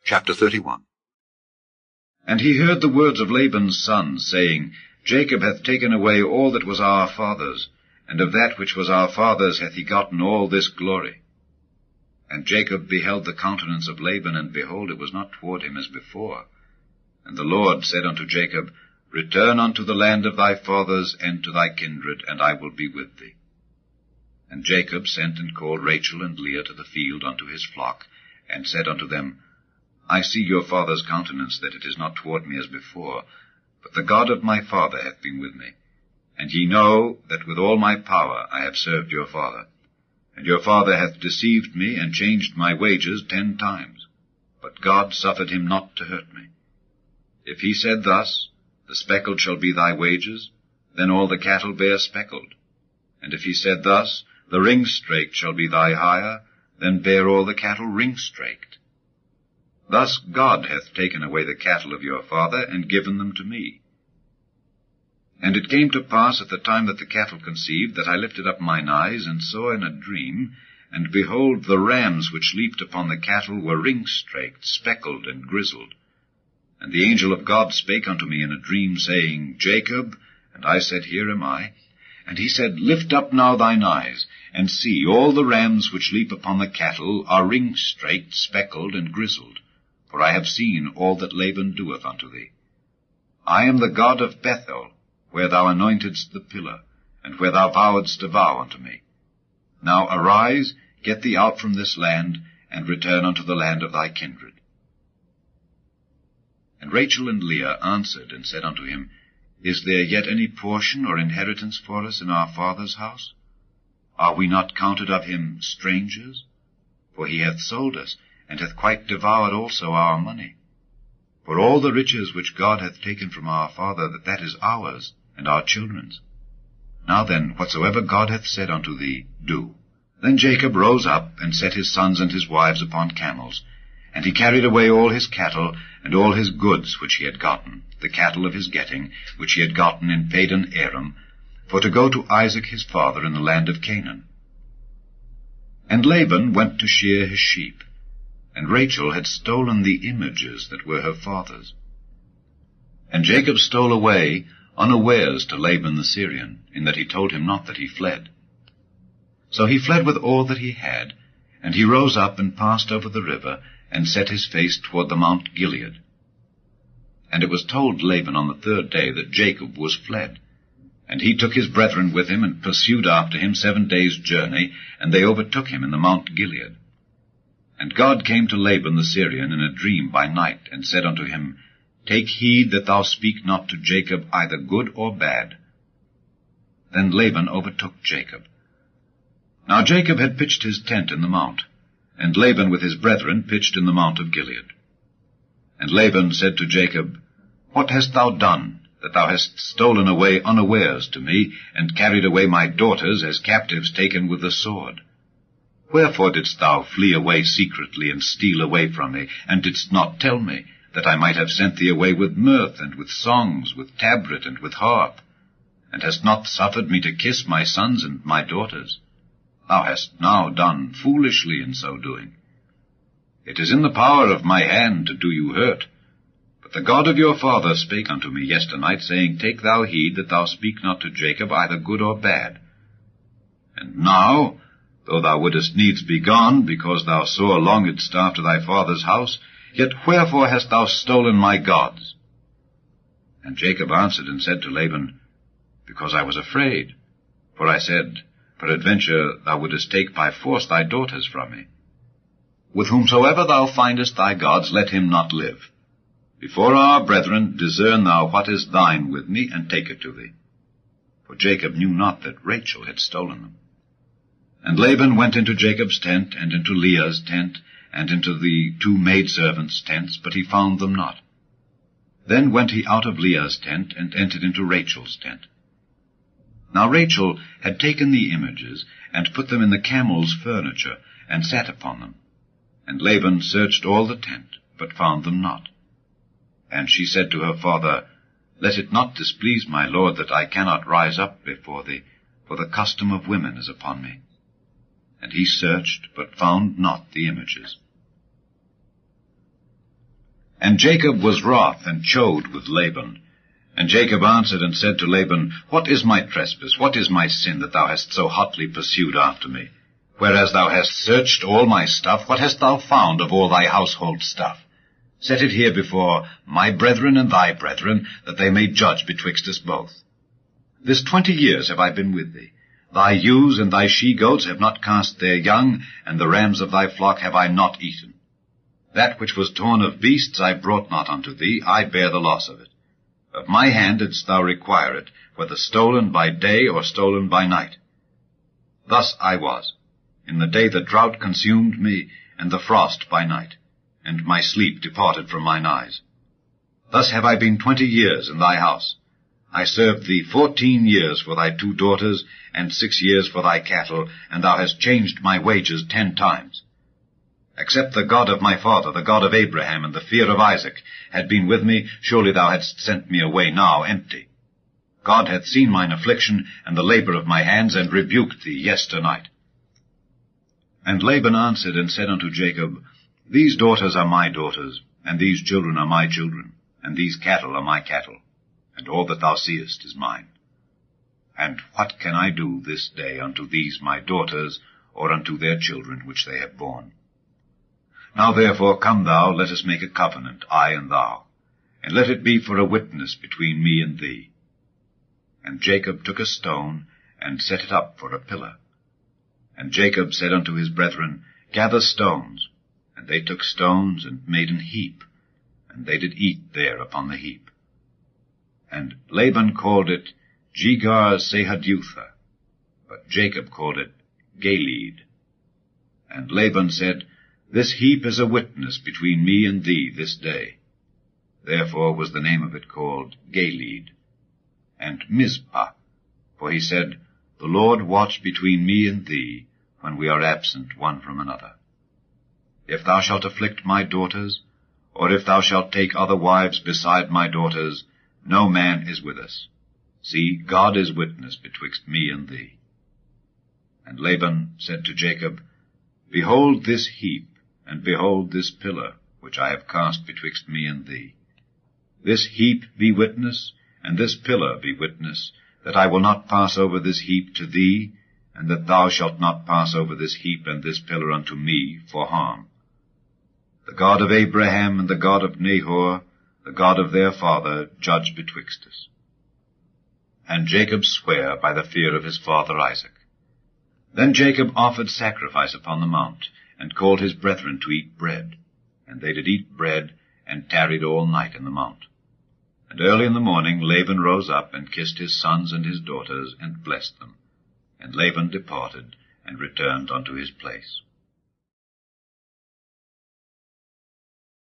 Chapter 31. And he heard the words of Laban's sons, saying, Jacob hath taken away all that was our father's, and of that which was our father's hath he gotten all this glory. And Jacob beheld the countenance of Laban, and behold, it was not toward him as before. And the Lord said unto Jacob, Return unto the land of thy fathers, and to thy kindred, and I will be with thee. And Jacob sent and called Rachel and Leah to the field unto his flock, and said unto them, I see your father's countenance, that it is not toward me as before, but the God of my father hath been with me. And ye know that with all my power I have served your father. And your father hath deceived me, and changed my wages 10 times. But God suffered him not to hurt me. If he said thus, The speckled shall be thy wages, then all the cattle bear speckled. And if he said thus, The ring-straked shall be thy hire, then bear all the cattle ring-straked. Thus God hath taken away the cattle of your father, and given them to me. And it came to pass at the time that the cattle conceived, that I lifted up mine eyes, and saw in a dream, and behold, the rams which leaped upon the cattle were ring-straked, speckled, and grizzled. And the angel of God spake unto me in a dream, saying, Jacob. And I said, Here am I. And he said, Lift up now thine eyes, and see, all the rams which leap upon the cattle are ring-straked, speckled, and grizzled. For I have seen all that Laban doeth unto thee. I am the God of Bethel, where thou anointedst the pillar, and where thou vowedst a vow unto me. Now arise, get thee out from this land, and return unto the land of thy kindred. And Rachel and Leah answered and said unto him, Is there yet any portion or inheritance for us in our father's house? Are we not counted of him strangers? For he hath sold us, and hath quite devoured also our money. For all the riches which God hath taken from our father, that is ours, and our children's. Now then, whatsoever God hath said unto thee, do. Then Jacob rose up, and set his sons and his wives upon camels, and he carried away all his cattle, and all his goods which he had gotten, the cattle of his getting, which he had gotten in Padan Aram, for to go to Isaac his father in the land of Canaan. And Laban went to shear his sheep, and Rachel had stolen the images that were her father's. And Jacob stole away unawares to Laban the Syrian, in that he told him not that he fled. So he fled with all that he had, and he rose up and passed over the river, and set his face toward the Mount Gilead. And it was told Laban on the 3rd day that Jacob was fled. And he took his brethren with him, and pursued after him 7 days' journey, and they overtook him in the Mount Gilead. And God came to Laban the Syrian in a dream by night, and said unto him, Take heed that thou speak not to Jacob either good or bad. Then Laban overtook Jacob. Now Jacob had pitched his tent in the mount, and Laban with his brethren pitched in the mount of Gilead. And Laban said to Jacob, What hast thou done, that thou hast stolen away unawares to me, and carried away my daughters as captives taken with the sword? Wherefore didst thou flee away secretly, and steal away from me, and didst not tell me, that I might have sent thee away with mirth, and with songs, with tabret, and with harp, and hast not suffered me to kiss my sons and my daughters? Thou hast now done foolishly in so doing. It is in the power of my hand to do you hurt. But the God of your father spake unto me yesternight, saying, Take thou heed that thou speak not to Jacob either good or bad. And now, though thou wouldest needs be gone, because thou sore longedst after thy father's house, yet wherefore hast thou stolen my gods? And Jacob answered and said to Laban, Because I was afraid. For I said, Peradventure thou wouldest take by force thy daughters from me. With whomsoever thou findest thy gods, let him not live. Before our brethren discern thou what is thine with me, and take it to thee. For Jacob knew not that Rachel had stolen them. And Laban went into Jacob's tent, and into Leah's tent, and into the 2 maidservants' tents, but he found them not. Then went he out of Leah's tent, and entered into Rachel's tent. Now Rachel had taken the images, and put them in the camel's furniture, and sat upon them. And Laban searched all the tent, but found them not. And she said to her father, Let it not displease my lord that I cannot rise up before thee, for the custom of women is upon me. And he searched, but found not the images. And Jacob was wroth, and chode with Laban. And Jacob answered and said to Laban, What is my trespass? What is my sin, that thou hast so hotly pursued after me? Whereas thou hast searched all my stuff, what hast thou found of all thy household stuff? Set it here before my brethren and thy brethren, that they may judge betwixt us both. This 20 years have I been with thee. Thy ewes and thy she-goats have not cast their young, and the rams of thy flock have I not eaten. That which was torn of beasts I brought not unto thee, I bear the loss of it. Of my hand didst thou require it, whether stolen by day or stolen by night. Thus I was, in the day the drought consumed me, and the frost by night, and my sleep departed from mine eyes. Thus have I been 20 years in thy house. I served thee 14 years for thy 2 daughters, and 6 years for thy cattle, and thou hast changed my wages 10 times. Except the God of my father, the God of Abraham, and the fear of Isaac, had been with me, surely thou hadst sent me away now empty. God hath seen mine affliction, and the labor of my hands, and rebuked thee yesternight. And Laban answered and said unto Jacob, These daughters are my daughters, and these children are my children, and these cattle are my cattle, and all that thou seest is mine. And what can I do this day unto these my daughters, or unto their children which they have borne? Now therefore come thou, let us make a covenant, I and thou, and let it be for a witness between me and thee. And Jacob took a stone, and set it up for a pillar. And Jacob said unto his brethren, Gather stones. And they took stones, and made an heap, and they did eat there upon the heap. And Laban called it Jegar-sahadutha, but Jacob called it Galeed. And Laban said, This heap is a witness between me and thee this day. Therefore was the name of it called Galeed. And Mizpah, for he said, The Lord watch between me and thee, when we are absent one from another. If thou shalt afflict my daughters, or if thou shalt take other wives beside my daughters, no man is with us. See, God is witness betwixt me and thee. And Laban said to Jacob, Behold this heap, and behold this pillar, which I have cast betwixt me and thee. This heap be witness, and this pillar be witness, that I will not pass over this heap to thee, and that thou shalt not pass over this heap and this pillar unto me for harm. The God of Abraham and the God of Nahor, the God of their father, judge betwixt us. And Jacob sware by the fear of his father Isaac. Then Jacob offered sacrifice upon the mount, and called his brethren to eat bread. And they did eat bread, and tarried all night in the mount. And early in the morning Laban rose up, and kissed his sons and his daughters, and blessed them. And Laban departed, and returned unto his place.